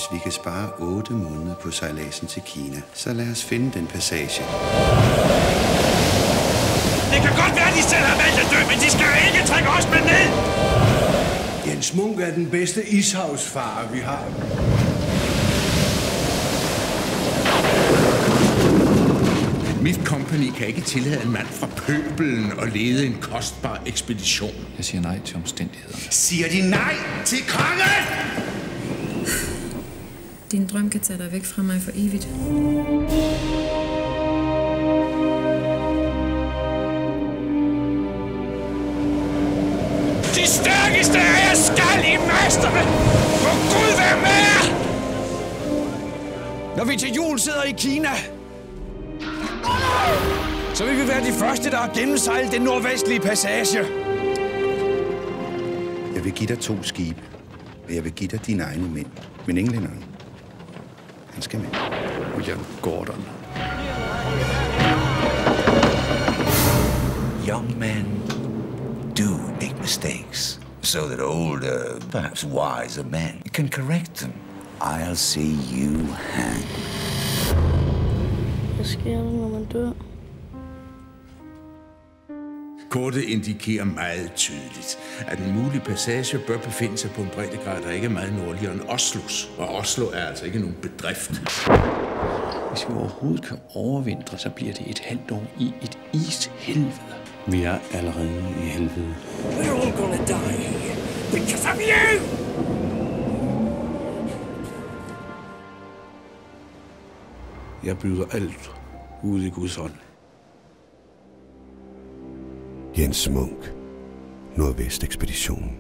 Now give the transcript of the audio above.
Hvis vi kan spare 8 måneder på sejladsen til Kina, så lad os finde den passage. Det kan godt være, at de selv har valgt at dø, men de skal ikke trække os med ned! Jens Munk er den bedste ishavsfarer, vi har. Mit company kan ikke tillade en mand fra pøbelen at lede en kostbar ekspedition. Jeg siger nej til omstændighederne. Siger de nej til kongen? Din drøm kan tage dig væk fra mig for evigt. De stærkeste af jer skal i masterne! Må Gud være med jer! Når vi til jul sidder i Kina, så vil vi være de første, der har gennemsejlet den nordvestlige passage. Jeg vil give dig 2 skibe, og jeg vil give dig dine egne mænd. Men englænderen, han skal med. William Gordon. Young men do make mistakes, so that older, perhaps wiser men can correct them. I'll see you hang. Hvad sker der, når man dør? Kortet indikerer meget tydeligt, at en mulig passage bør befinde sig på en breddegrad, der ikke er meget nordligere end Oslos. Og Oslo er altså ikke nogen bedrift. Hvis vi overhovedet kan overvintre, så bliver det et halvt år i et ishelvede. Vi er allerede i helvede. We're all gonna die because of you! Jeg byder alt ud i Guds hånd. Jens Munk, Nordvestekspeditionen.